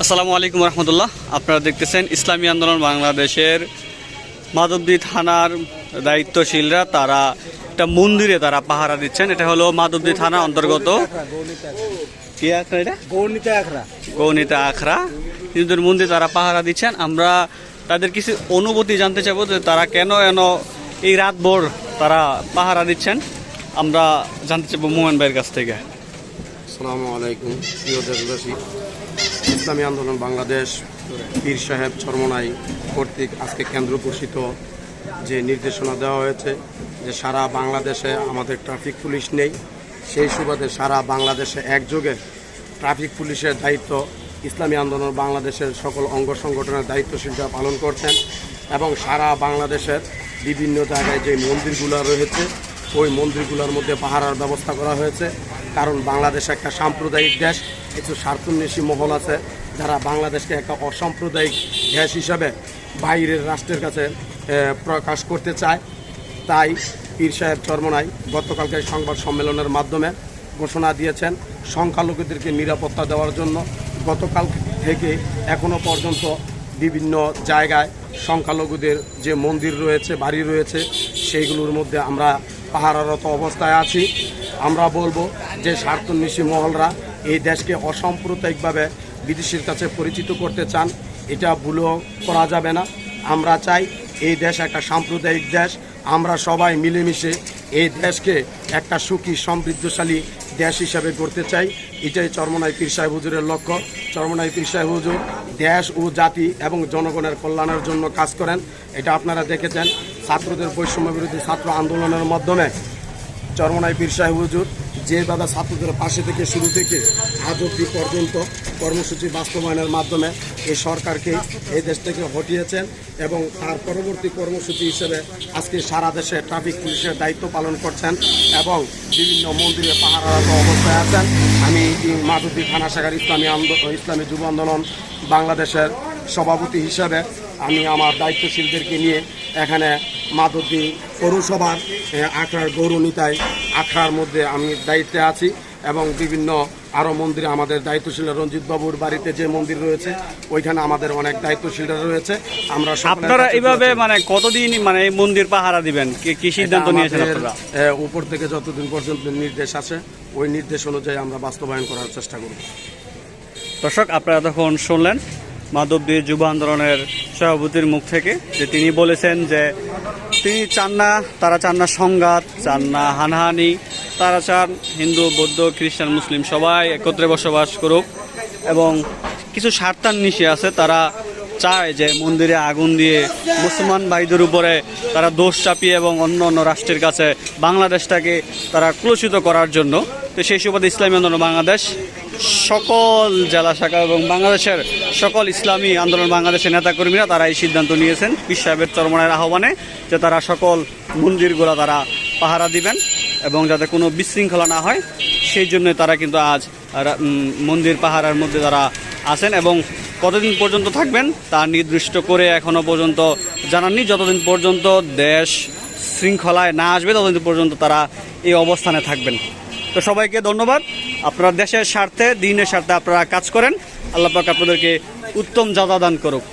আসসালামু আলাইকুম রহমতুল্লাহ। আপনারা দেখতেছেন ইসলামী আন্দোলন বাংলাদেশের মাধবদী থানার দায়িত্বশীলরা তারা একটা মন্দিরে তারা পাহারা দিচ্ছেন। এটা হলো মাধবদী থানা অন্তর্গত কি আখড়া, এটা গৌনিতা আখড়া হিন্দুদের মন্দির তারা পাহারা দিচ্ছেন। আমরা তাদের কিছু অনুভূতি জানতে চাইবো যে তারা কেন এই রাতভর তারা পাহারা দিচ্ছেন। আমরা জানতে চাইবো মোমেন ভাইয়ের কাছ থেকে। আসসালামু আলাইকুম প্রিয় দেশবাসী, ইসলামী আন্দোলন বাংলাদেশ পীর সাহেব চরমনাই কর্তৃক আজকে কেন্দ্র ঘোষিত যে নির্দেশনা দেওয়া হয়েছে যে সারা বাংলাদেশে আমাদের ট্রাফিক পুলিশ নেই, সেই সুবাদে সারা বাংলাদেশে একযোগে ট্রাফিক পুলিশের দায়িত্ব ইসলামী আন্দোলন বাংলাদেশের সকল অঙ্গ সংগঠনের দায়িত্বশীলরা পালন করছেন এবং সারা বাংলাদেশের বিভিন্ন জায়গায় যে মন্দিরগুলো রয়েছে ওই মন্দিরগুলোর মধ্যে পাহারার ব্যবস্থা করা হয়েছে। কারণ বাংলাদেশ একটা সাম্প্রদায়িক দেশ, কিছু স্বার্থান্বেষী মহল আছে যারা বাংলাদেশকে একটা অসাম্প্রদায়িক দেশ হিসাবে বাইরের রাষ্ট্রের কাছে প্রকাশ করতে চায়। তাই পীর সাহেব চরমনাই গতকালকে সংবাদ সম্মেলনের মাধ্যমে ঘোষণা দিয়েছেন সংখ্যালঘুদেরকে নিরাপত্তা দেওয়ার জন্য। গতকাল থেকে এখনও পর্যন্ত বিভিন্ন জায়গায় সংখ্যালঘুদের যে মন্দির রয়েছে, বাড়ি রয়েছে, সেইগুলোর মধ্যে আমরা পাহারারত অবস্থায় আছি। আমরা বলবো যে স্বার্থান্বেষী মহলরা এই দেশকে অসাম্প্রদায়িকভাবে বিদেশের কাছে পরিচিত করতে চান, এটা ভুলও করা যাবে না। আমরা চাই এই দেশ একটা সাম্প্রদায়িক দেশ, আমরা সবাই মিলেমিশে এই দেশকে একটা সুখী সমৃদ্ধশালী দেশ হিসাবে গড়তে চাই। এটাই চরমনাই পীর সাহেব হুজুরের লক্ষ্য। চরমনাই পীর সাহেব হুজুর দেশ ও জাতি এবং জনগণের কল্যাণের জন্য কাজ করেন। এটা আপনারা দেখেছেন ছাত্রদের বৈষম্য বিরোধী ছাত্র আন্দোলনের মাধ্যমে চরমনাই পীর সাহেব হুজুর যেভাবে ছাত্রদের পাশে থেকে শুরু থেকে আজ অবধি পর্যন্ত কর্মসূচি বাস্তবায়নের মাধ্যমে এই সরকারকে এই দেশ থেকে হটিয়েছেন এবং তার পরবর্তী কর্মসূচি হিসেবে আজকে সারা দেশে ট্রাফিক পুলিশের দায়িত্ব পালন করছেন এবং বিভিন্ন মন্দিরে পাহারারত অবস্থায় আছেন। আমি মাধবদী থানা শাখার ইসলামী যুব আন্দোলন বাংলাদেশের সভাপতি হিসেবে আমি আমার দায়িত্বশীলদেরকে নিয়ে এখানে মাধবদী পৌরসভার আখড়ার গৌরনীতায় আখড়ার মধ্যে আমি দায়িত্বে আছি এবং বিভিন্ন আরও মন্দিরে আমাদের দায়িত্বশীল রঞ্জিত বাবুর বাড়িতে যে মন্দির রয়েছে ওইখানে আমাদের অনেক দায়িত্বশীলরা রয়েছে। আমরা আপনারা এইভাবে কতদিন এই মন্দির পাহারা দিবেন, কি সিদ্ধান্ত নিয়েছেন আপনারা? উপর থেকে যতদিন পর্যন্ত নির্দেশ আছে ওই নির্দেশ অনুযায়ী আমরা বাস্তবায়ন করার চেষ্টা করব। দর্শক, আপনারা তখন শুনলেন মাধবদী যুব আন্দোলনের সভাপতির মুখ থেকে যে তিনি বলেছেন যে তিনি তারা চান না সংঘাত, চান না হানাহানি, তারা চান হিন্দু, বৌদ্ধ, খ্রিস্টান, মুসলিম সবাই একত্রে বসবাস করুক এবং কিছু স্বার্থান্বেষী আছে তারা চায় যে মন্দিরে আগুন দিয়ে মুসলমান ভাইদের উপরে তারা দোষ চাপিয়ে এবং অন্য অন্য রাষ্ট্রের কাছে বাংলাদেশটাকে তারা কুলুষিত করার জন্য। তো সেই সুবাদে ইসলামী আন্দোলন বাংলাদেশ সকল জেলা শাখা এবং বাংলাদেশের সকল ইসলামী আন্দোলন বাংলাদেশের নেতাকর্মীরা তারা এই সিদ্ধান্ত নিয়েছেন পীর সাহেবের চরমনাইয়ের আহ্বানে যে তারা সকল মন্দিরগুলো তারা পাহারা দিবেন এবং যাতে কোনো বিশৃঙ্খলা না হয় সেই জন্য তারা কিন্তু আজ মন্দির পাহারার মধ্যে তারা আছেন এবং কতদিন পর্যন্ত থাকবেন তা নির্দিষ্ট করে এখনও পর্যন্ত জানাননি। যতদিন পর্যন্ত দেশ শৃঙ্খলায় না আসবে ততদিন পর্যন্ত তারা এই অবস্থানে থাকবেন। তো সবাইকে ধন্যবাদ। আপনারা দেশের স্বার্থে, দিনের স্বার্থে আপনারা কাজ করেন। আল্লাহ পাক আপনাদেরকে উত্তম যাজা দান করুক।